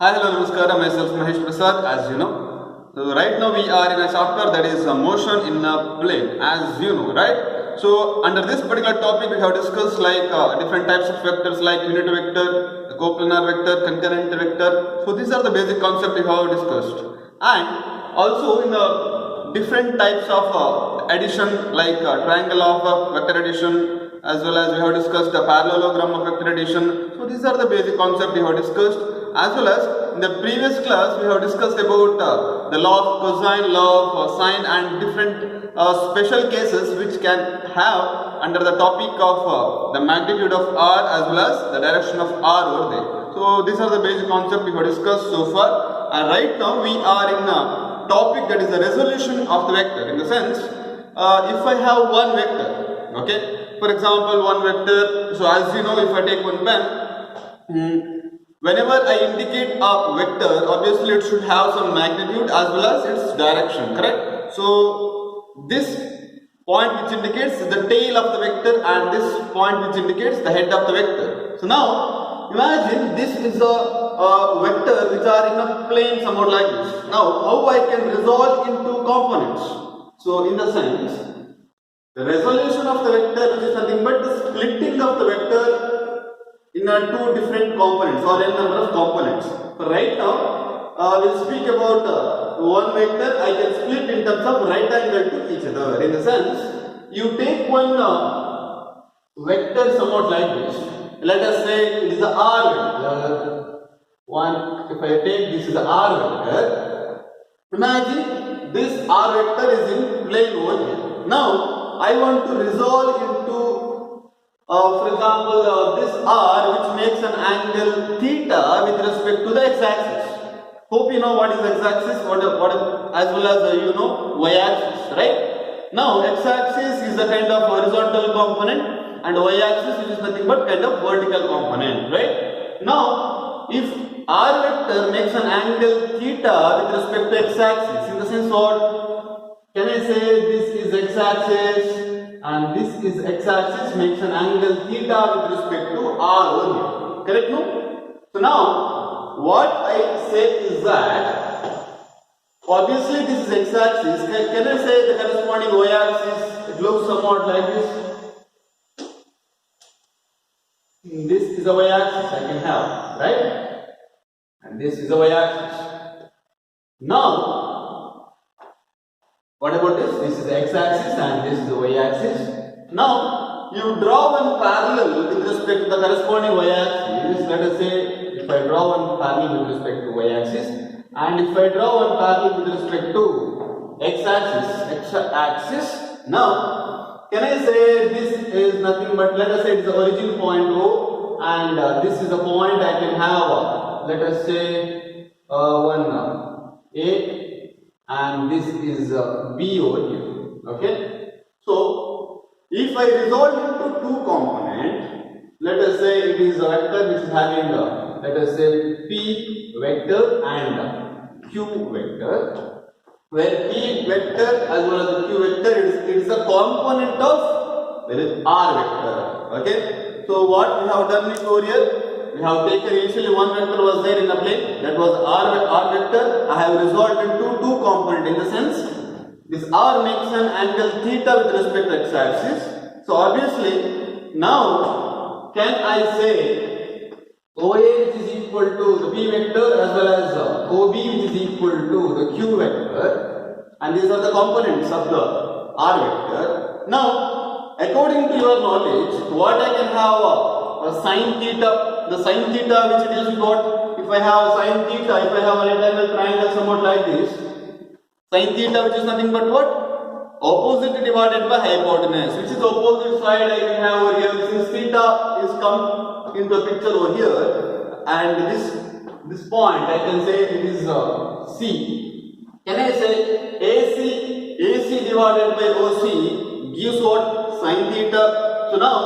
Hi, hello, namaskar. Myself Mahesh Prasad, as you know. So right now we are in a chapter that is motion in a plane, as you know, right? So under this particular topic, we have discussed like different types of vectors like unit vector, the coplanar vector, concurrent vector. So these are the basic concepts we have discussed, and also in the different types of addition like triangle of vector addition, as well as we have discussed the parallelogram of vector addition. So these are the basic concepts we have discussed, as well as in the previous class we have discussed about the law of cosine, law of sine, and different special cases which can have under the topic of the magnitude of r as well as the direction of r over there. So these are the basic concepts we have discussed so far, and right now we are in a topic that is the resolution of the vector, in the sense if I have one vector, okay, for example one vector. So as you know, if I take one pen, whenever I indicate a vector, obviously it should have some magnitude as well as its direction, correct? So this point which indicates the tail of the vector, and this point which indicates the head of the vector. So now imagine this is a vector which are in a plane somewhat like this. Now how I can resolve into components? So in the sense, the resolution of the vector, which is nothing but the splitting of the vector in two different components or n number of components. So right now we'll speak about one vector. I can split in terms of right angle to each other. In the sense, you take one vector somewhat like this. Let us say it is the r vector. One, if I take this is the r vector, imagine this r vector is in plane over here. Now I want to resolve into for example, this r which makes an angle theta with respect to the x-axis. Hope you know what is x-axis, what as well as you know y-axis, right? Now x-axis is a kind of horizontal component, and y-axis which is nothing but kind of vertical component, right? Now if r vector makes an angle theta with respect to x-axis, in the sense what can I say, this is x-axis and this is x-axis makes an angle theta with respect to r over here, correct? No? So now what I say is that obviously this is x-axis. Can I say the corresponding y-axis? It looks somewhat like this. This is a y-axis I can have, right? And this is a y-axis. Now what about this? This is the x-axis and this is the y-axis. Now you draw one parallel with respect to the corresponding y-axis. Let us say if I draw one parallel with respect to y-axis, and if I draw one parallel with respect to x-axis, now can I say this is nothing but, let us say it is the origin point O, and this is the point I can have, let us say one A, and this is B over here, okay? So if I resolve into two components, let us say it is a vector which is having let us say P vector and Q vector, where P vector as well as the Q vector it is a component of R vector, okay? So what we have done is over here, we have taken initially one vector was there in the plane, that was r vector. I have resolved into two components, in the sense this r makes an angle theta with respect to x-axis. So obviously now can I say OA which is equal to the P vector as well as OB which is equal to the Q vector, and these are the components of the r vector. Now according to your knowledge, what I can have a sine theta. The sine theta which deals with what? If I have sine theta, if I have a right angle triangle somewhat like this, sine theta which is nothing but what? Opposite divided by hypotenuse, which is the opposite side I can have over here. Since theta is come into the picture over here, and this point I can say it is C. Can I say AC divided by OC gives what? Sine theta. So now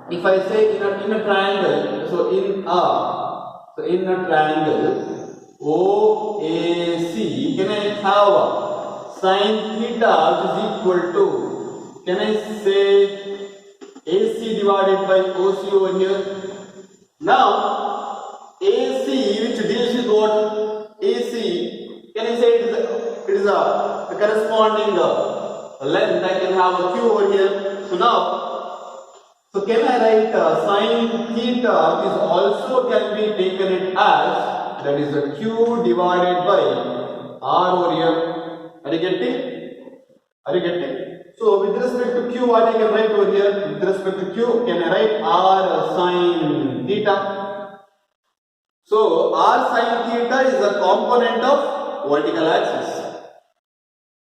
if I say in a triangle, so in a triangle OAC, can I have sine theta which is equal to, can I say AC divided by OC over here? Now AC which deals this is what AC. Can I say it is a corresponding length? I can have a Q over here. So now, so can I write sine theta is also can be taken it as that is a Q divided by R over here. Are you getting? Are you getting? So with respect to Q, what I can write over here? With respect to Q, can I write R sine theta? So R sine theta is a component of vertical axis.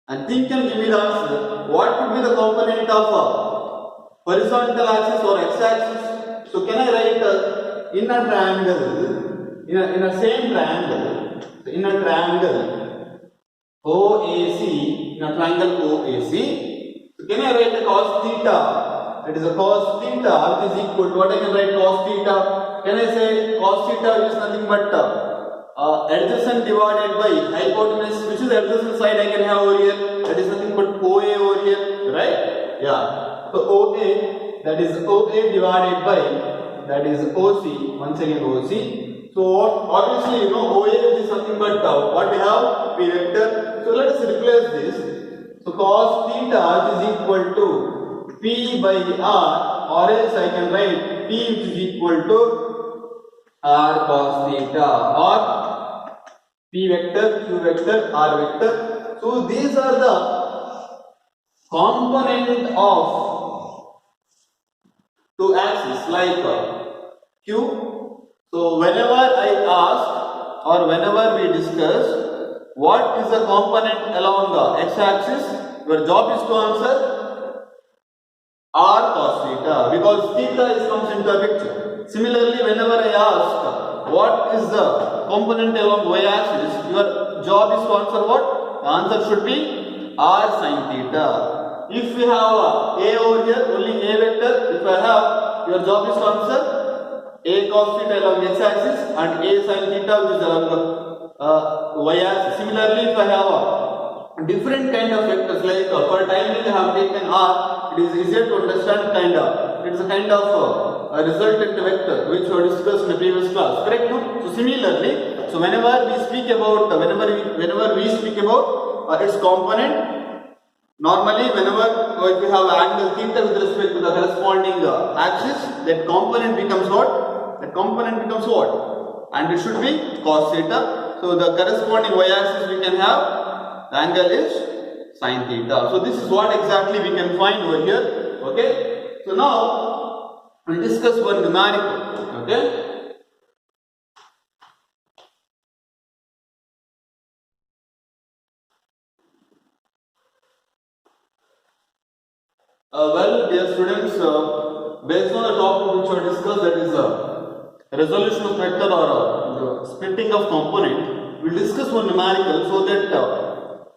And think and give me the answer. What would be the component of horizontal axis or x-axis? So can I write in a triangle, in a same triangle, in a triangle OAC, in a triangle OAC, so can I write the cos theta? That is a cos theta which is equal to what I can write cos theta. Can I say cos theta is nothing but adjacent divided by hypotenuse, which is the adjacent side I can have over here. That is nothing but OA over here, right? Yeah. So OA, that is OA divided by that is OC. Once again OC. So obviously you know OA is nothing but what we have P vector. So let us replace this. So cos theta is equal to P by R, or else I can write P which is equal to R cos theta, or P vector, Q vector, R vector. So these are the component of two axes like Q. So whenever I ask or whenever we discuss what is the component along the x-axis, your job is to answer R cos theta, because theta comes into a picture. Similarly, whenever I ask what is the component along y-axis, your job is to answer what? The answer should be R sin theta. If we have A over here, only A vector. If I have, your job is to answer A cos theta along x-axis and A sin theta which is along y-axis. Similarly, if I have a different kind of vectors like for time being I have taken R, it is easier to understand it is a kind of a resultant vector which we discussed in the previous class, correct? No? So similarly, so whenever we speak about its component, normally whenever we have angle theta with respect to the corresponding axis, that component becomes what? That component becomes what? And it should be cos theta. So the corresponding y-axis we can have, the angle is sin theta. So this is what exactly we can find over here. Okay. So now we'll discuss one numerical. Okay. Well, dear students, based on the topic which we discussed, that is resolution of vector or the splitting of component, we'll discuss one numerical so that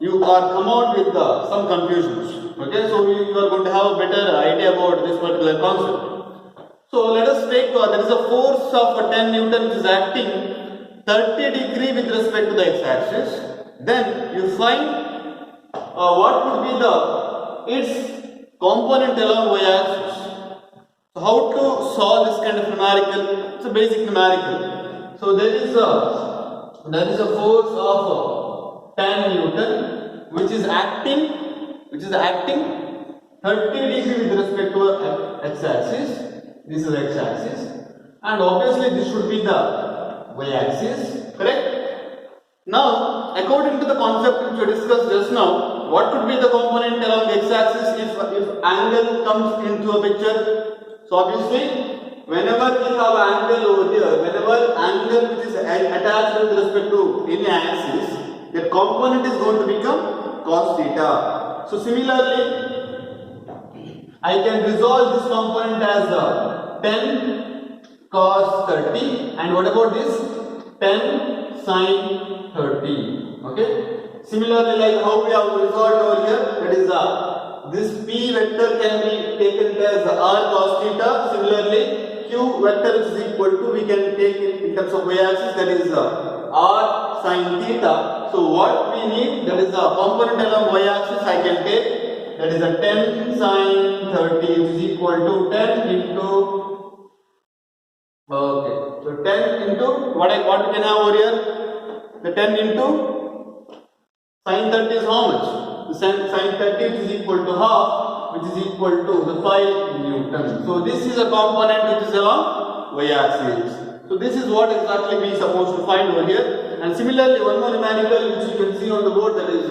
you are come out with some confusions. Okay, so you are going to have a better idea about this particular concept. So let us take there is a force of 10 Newton which is acting 30 degree with respect to the x-axis. Then you find what would be its component along y-axis. So how to solve this kind of numerical? It's a basic numerical. So there is a force of 10 Newton which is acting 30 degree with respect to x-axis. This is x-axis, and obviously this should be the y-axis, correct? Now, according to the concept which we discussed just now, what could be the component along x-axis if angle comes into a picture? So obviously, whenever we have angle over here, whenever angle which is attached with respect to any axis, that component is going to become cos theta. So similarly, I can resolve this component as 10 cos 30, and what about this 10 sin 30? Okay. Similarly, like how we have resolved over here, that is this P vector can be taken as R cos theta. Similarly, Q vector which is equal to, we can take it in terms of y-axis, that is R sin theta. So what we need, that is a component along y-axis I can take, that is a 10 sin 30 which is equal to 10 into, okay, so 10 into what we can have over here? The 10 into sin 30 is how much? The sin 30 which is equal to half, which is equal to the 5 Newton. So this is a component which is along y-axis. So this is what exactly we are supposed to find over here. And similarly, one more numerical which you can see on the board, that is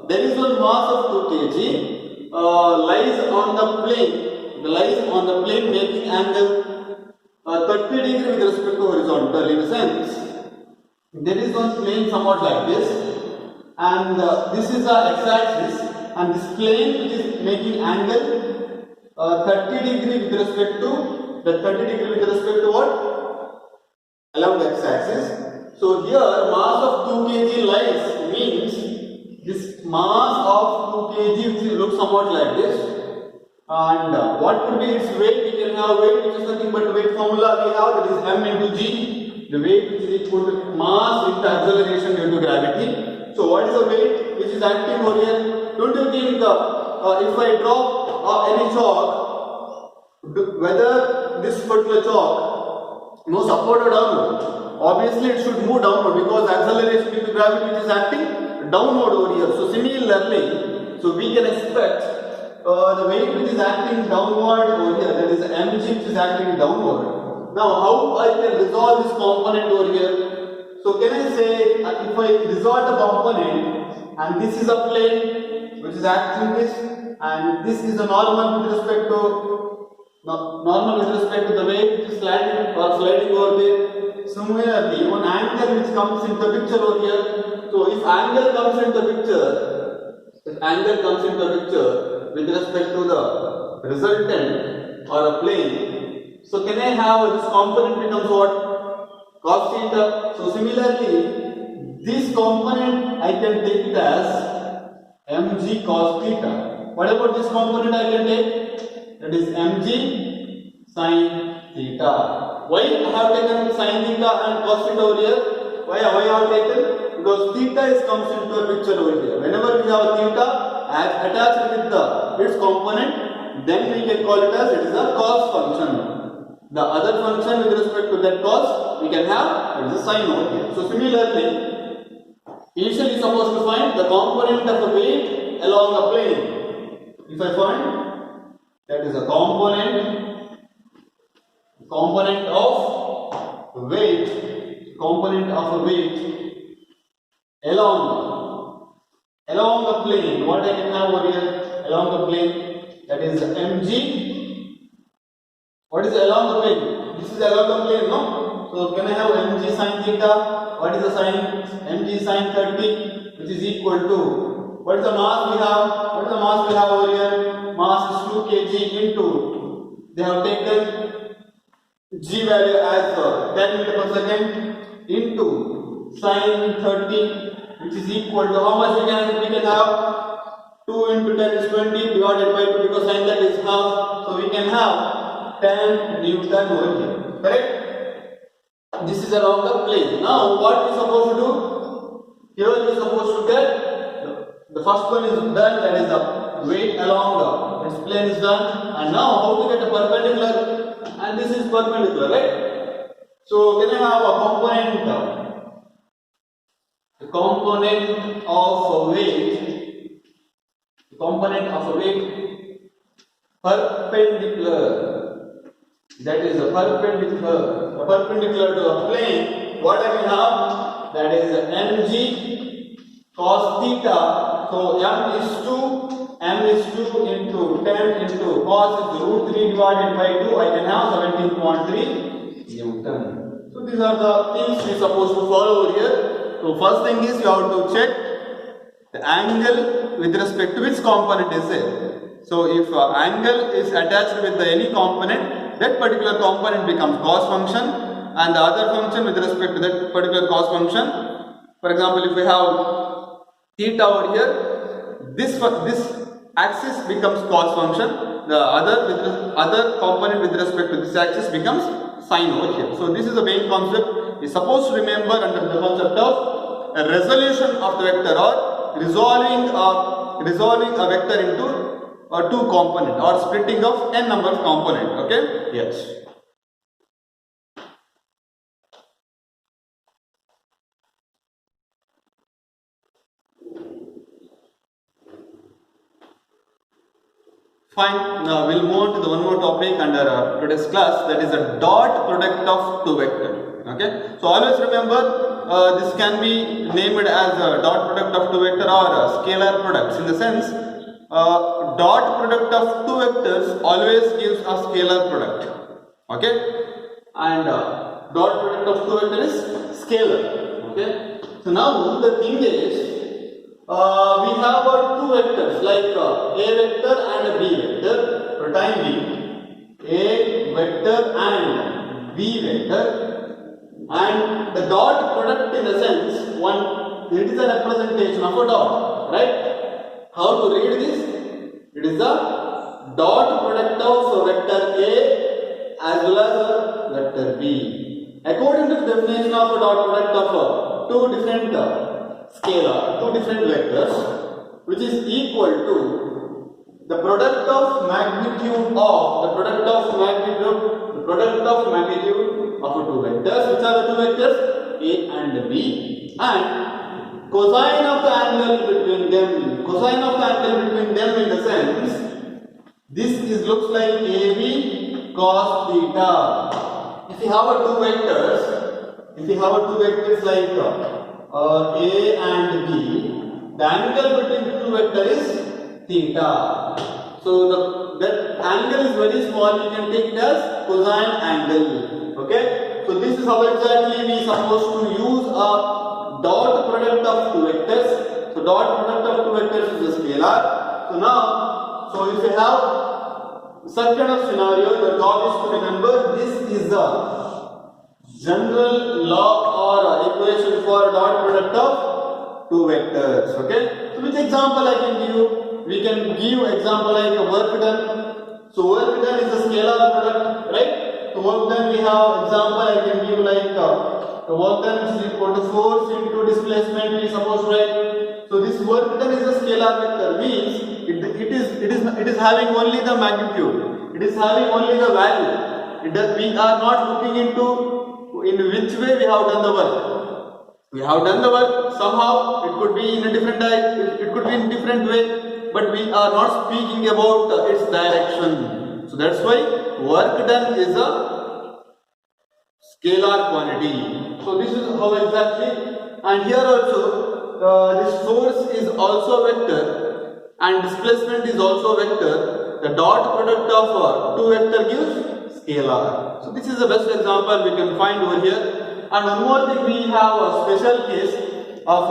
there is one mass of 2 kg lies on the plane making angle 30 degree with respect to horizontal. In a sense, there is one plane somewhat like this, and this is the x-axis, and this plane which is making angle 30 degree with respect to what? Along the x-axis. So here mass of 2 kg lies means this mass of 2 kg which looks somewhat like this, and what could be its weight? We can have weight which is nothing but weight formula we have, that is m into g, the weight which is equal to mass into acceleration due to gravity. So what is the weight which is acting over here? Don't you think if I drop any chalk, whether this particular chalk moves upward or downward? Obviously it should move downward because acceleration due to gravity which is acting downward over here. So similarly, so we can expect the weight which is acting downward over here, that is mg which is acting downward. Now how I can resolve this component over here? So can I say if I resolve the component, and this is a plane which is acting this, and this is a normal with respect to the weight which is sliding over there. Similarly, one angle which comes into the picture over here. So if angle comes into the picture with respect to the resultant or a plane, so can I have this component becomes what? Cos theta. So similarly, this component I can take it as mg cos theta. What about this component I can take? That is mg sin theta. Why I have taken sin theta and cos theta over here? Why I have taken? Because theta comes into a picture over here. Whenever we have theta attached with its component, then we can call it as it is a cos function. The other function with respect to that cos, we can have it is a sine over here. So similarly, initially supposed to find the component of a weight along a plane. If I find that is a component of a weight along the plane, what I can have over here along the plane, that is mg. What is along the plane? This is along the plane, no? So can I have mg sin theta? What is the sin? Mg sin 30, which is equal to, what is the mass we have? What is the mass we have over here? Mass is 2 kg into, they have taken g value as 10 meter per second into sin 30, which is equal to how much we can have? 2 into 10 is 20 divided by 2, because sin that is half, so we can have 10 Newton over here. Correct? This is along the plane. Now what we supposed to do? Here we are supposed to get the first one is done, that is the weight along the plane is done, and now how to get a perpendicular, and this is perpendicular, right? So can I have a component of a weight perpendicular, that is a perpendicular to a plane. What I can have? That is mg cos theta. So m is 2 into 10 into cos is root 3 divided by 2. I can have 17.3 Newton. So these are the things we are supposed to follow over here. So first thing is you have to check the angle with respect to which component is there. So if angle is attached with any component, that particular component becomes cos function, and the other function with respect to that particular cos function. For example, if we have theta over here, this axis becomes cos function, the other component with respect to this axis becomes sine over here. So this is the main concept. We are supposed to remember under the concept of a resolution of the vector, or resolving a vector into two component, or splitting of n number of component. Okay, yes. Fine. Now we'll move on to the one more topic under today's class, that is the dot product of two vectors. Okay. So always remember this can be named as a dot product of two vector or scalar products. In the sense, dot product of two vectors always gives a scalar product. Okay. And dot product of two vector is scalar. Okay. So now the thing is, we have two vectors like a vector and a b vector. For time being, a vector and b vector, and the dot product in the sense it is a representation of a dot, right? How to read this? It is the dot product of vector a as well as vector b. According to the definition of a dot product of two different scalar, two different vectors, which is equal to the product of magnitude of two vectors. Which are the two vectors? A and b, and cosine of the angle between them. Cosine of the angle between them in the sense, this looks like AB cos theta. If you have two vectors like A and B, the angle between the two vectors is theta. So that angle is very small, you can take it as cosine angle. Okay? So this is how exactly we are supposed to use a dot product of two vectors. So dot product of two vectors is a scalar. So now, if you have such kind of scenario, the job is to remember this is the general law or equation for dot product of two vectors. Okay. So which example I can give? We can give example like a work done. So work done is a scalar product, right? So work done we have example I can give like the work done is equal to force into displacement. We suppose, right? So this work done is a scalar vector, means it is having only the magnitude. It is having only the value. We are not looking into in which way we have done the work. We have done the work somehow. It could be in a different it could be in different way, but we are not speaking about its direction. So that's why work done is a scalar quantity. So this is how exactly. And here also this force is also a vector and displacement is also a vector. The dot product of two vector gives scalar. So this is the best example we can find over here. And one more thing, we have a special case of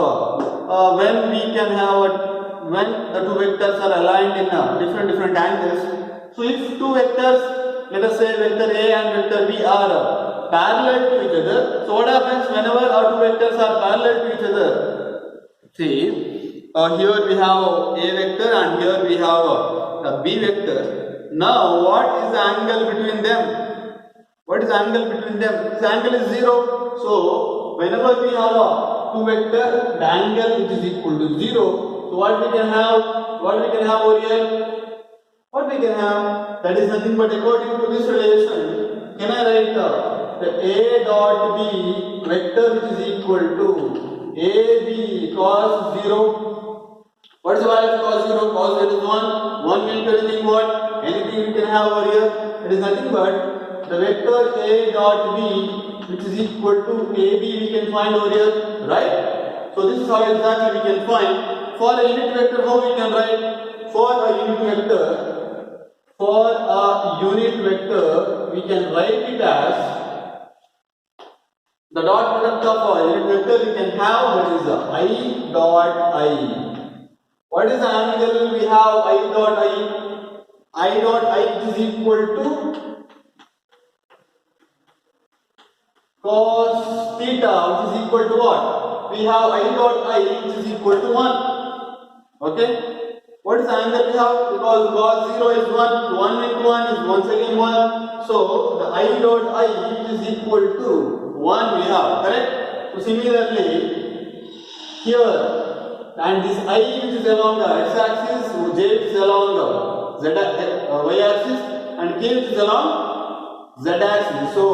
when we can have when the two vectors are aligned in different angles. So if two vectors, let us say vector A and vector B are parallel to each other. So what happens whenever our two vectors are parallel to each other? See, here we have A vector and here we have the B vector. Now what is the angle between them? What is the angle between them? This angle is 0. So whenever we have two vector, the angle which is equal to 0. So what we can have over here? What we can have? That is nothing but according to this relation. Can I write the A dot B vector which is equal to AB cos 0? What is the value of cos 0? Cos 0 is 1. 1 will be anything what? Anything we can have over here. It is nothing but the vector A dot B which is equal to AB we can find over here, right? So this is how exactly we can find. For a unit vector, how we can write? For a unit vector, we can write it as the dot product of a unit vector we can have, that is I dot I. What is the angle we have? I dot I. I dot I is equal to cos theta, which is equal to what? We have I dot I which is equal to 1. Okay? What is the angle we have? Because cos 0 is 1, 1 into 1 is once again 1. So the I dot I which is equal to 1 we have, correct? So similarly, here, and this I which is along the x axis, J which is along the y axis, and K which is along z axis. So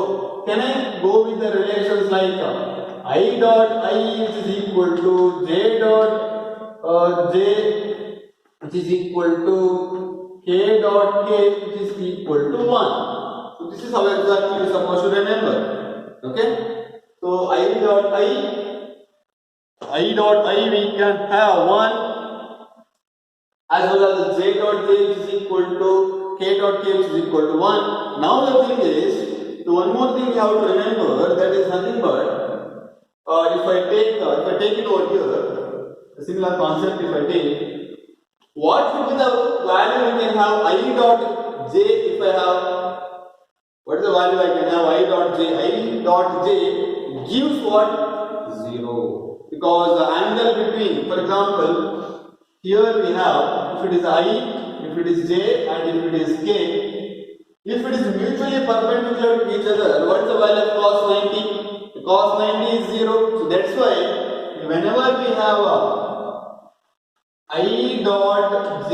can I go with the relations like I dot I which is equal to J dot J which is equal to k dot k which is equal to 1. So this is how exactly we are supposed to remember. Okay. So I dot I we can have 1 as well as j dot j which is equal to k dot k which is equal to 1. Now the thing is, the one more thing we have to remember, that is nothing but if I take it over here, a similar concept. If I take, what should be the value we can have I dot j? If I have, what is the value I can have I dot j? I dot j gives what? 0, because the angle between, for example, here we have, if it is I, if it is j, and if it is k, if it is mutually perpendicular to each other, what is the value of cos 90? Cos 90 is 0. So that's why whenever we have I dot j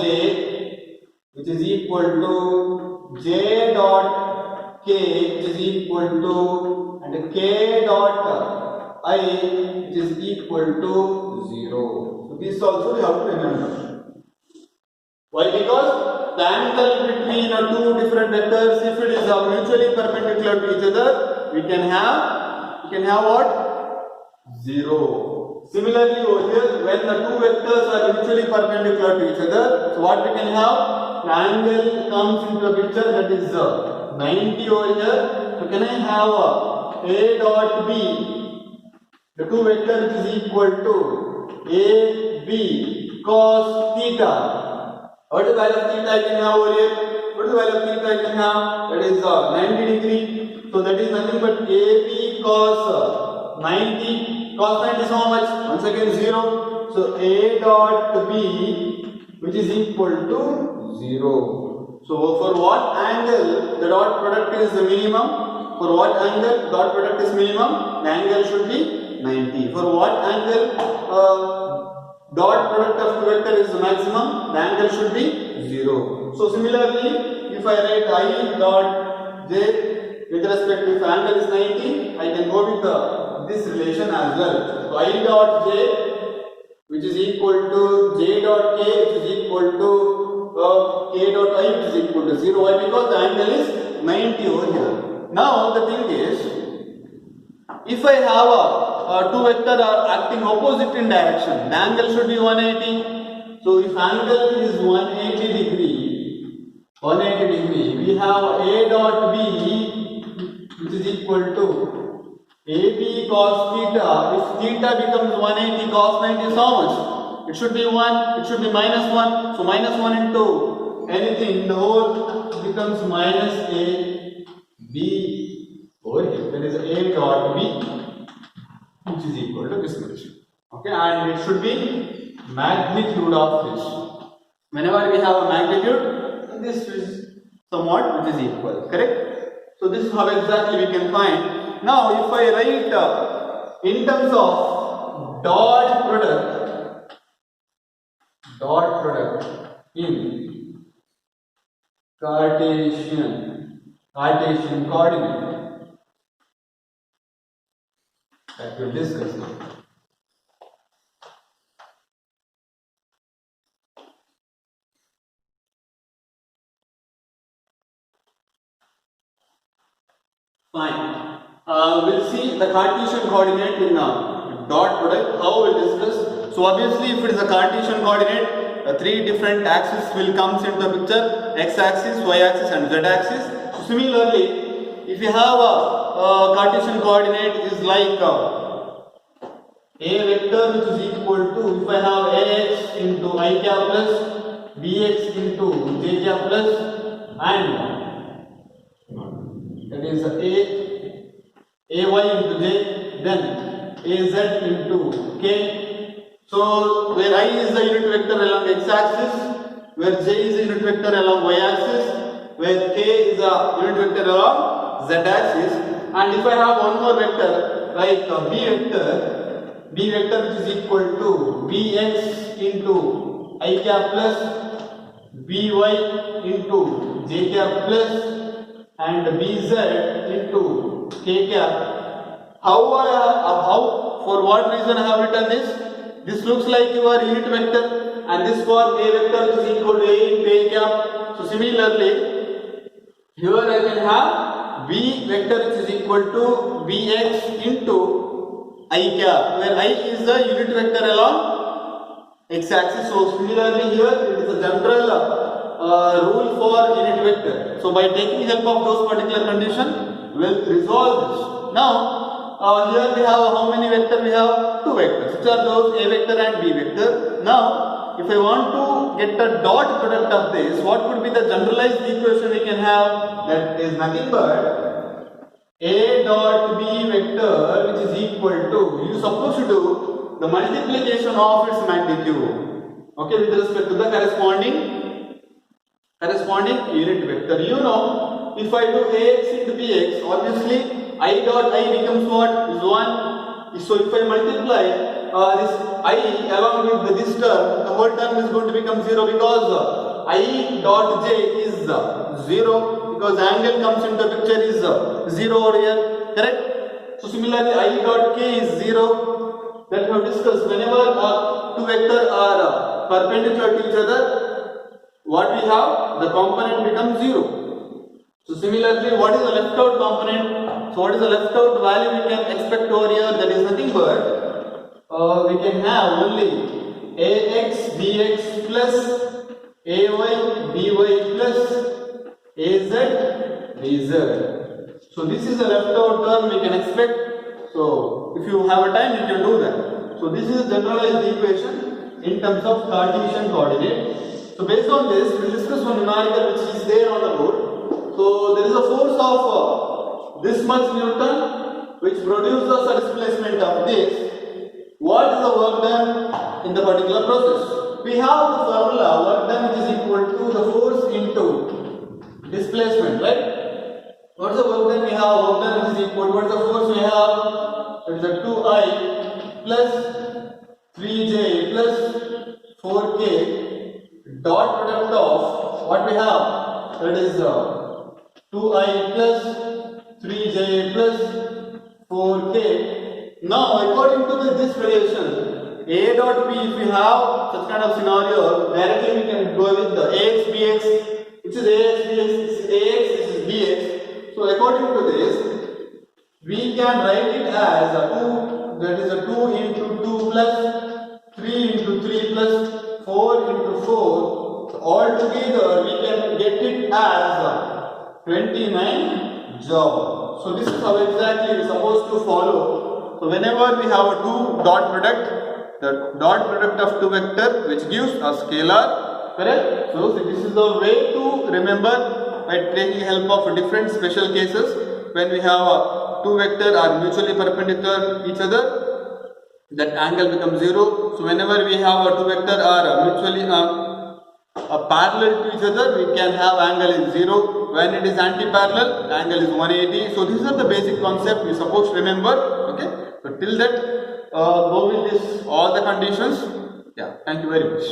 which is equal to j dot k which is equal to, and k dot I which is equal to 0. So this also we have to remember. Why? Because the angle between two different vectors, if it is mutually perpendicular to each other, we can have what? 0. Similarly over here, when the two vectors are mutually perpendicular to each other, so what we can have? The angle comes into the picture, that is 90 over here. So can I have a dot b, the two vectors which is equal to a b cos theta. What is the value of theta I can have over here? What is the value of theta I can have? That is 90 degree. So that is nothing but AB cos 90. Cos 90 is how much? Once again 0. So A dot B which is equal to 0. So for what angle the dot product is the minimum? For what angle dot product is minimum? The angle should be 90. For what angle dot product of two vector is the maximum? The angle should be 0. So similarly, if I write I dot j with respect to, if angle is 90, I can go with this relation as well. So I dot j which is equal to j dot k which is equal to k dot I which is equal to 0. Why? Because the angle is 90 over here. Now the thing is, if I have two vectors are acting opposite in direction, the angle should be 180. So if angle is 180 degree, we have a dot b which is equal to AB cos theta. If theta becomes 180, cos 90 is how much? It should be 1, it should be minus 1. So minus 1 into anything, the whole becomes minus a b over here. There is a dot b which is equal to this relation. Okay, and it should be magnitude of this. Whenever we have a magnitude, this is somewhat which is equal, correct? So this is how exactly we can find. Now if I write in terms of dot product in Cartesian coordinate, that we'll discuss now. Fine. We'll see the Cartesian coordinate in dot product. How we'll discuss. So obviously, if it is a Cartesian coordinate, three different axes will come into the picture: x-axis, y-axis, and z-axis. So similarly, if you have a Cartesian coordinate is like a vector which is equal to, if I have ax into I cap plus bx into j cap plus, and that is ay into j, then az into k. So where I is the unit vector along x-axis, where j is the unit vector along y-axis, where k is the unit vector along z-axis, and if I have one more vector like b vector which is equal to bx into I cap plus by into j cap plus and bz into k cap. How for what reason I have written this? This looks like your unit vector, and this for a vector which is equal to a into a cap. So similarly, here I can have v vector which is equal to vx into I cap, where I is the unit vector along x-axis. So similarly here it is a general rule for unit vector. So by taking help of those particular conditions, we will resolve this. Now here we have how many vectors? We have two vectors. Which are those? A vector and b vector. Now if I want to get the dot product of this, what could be the generalized equation we can have? That is nothing but a dot b vector, which is equal to, you supposed to do the multiplication of its magnitude, okay, with respect to the corresponding unit vector. You know, if I do ax into bx, obviously I dot I becomes what? Is 1. So if I multiply this I along with this term, the whole term is going to become 0, because I dot j is 0, because angle comes into the picture is 0 over here, correct? So similarly I dot k is 0, that we have discussed. Whenever two vectors are perpendicular to each other, what we have? The component becomes 0. So similarly, what is the left out component? So what is the left out value we can expect over here? That is nothing but we can have only ax bx plus ay by plus az dz. So this is the left out term we can expect. So if you have a time, you can do that. So this is generalized equation in terms of Cartesian coordinate. So based on this, we will discuss one numerical which is there on the board. So there is a force of this much Newton which produces a displacement of this. What is the work done in the particular process? We have the formula work done which is equal to the force into displacement, right? What is the work done? We have work done which is equal to what is the force we have? It is a 2i plus 3j plus 4k dot product of what we have? That is 2i plus 3j plus 4k. Now according to this relation, a dot b, if we have such kind of scenario, directly we can go with the ax bx, which is ax bx, this is ax, this is bx. So according to this, we can write it as a 2, that is a 2 into 2 plus 3 into 3 plus 4 into 4. So all together we can get it as 29 joule. So this is how exactly we are supposed to follow. So whenever we have a two dot product, the dot product of two vector which gives a scalar, correct? So this is the way to remember by taking help of different special cases. When we have two vector are mutually perpendicular each other, that angle becomes 0. So whenever we have two vector are mutually parallel to each other, we can have angle is 0. When it is anti-parallel, angle is 180. So these are the basic concept we supposed to remember. Okay. So till that, go with this all the conditions. Yeah. Thank you very much.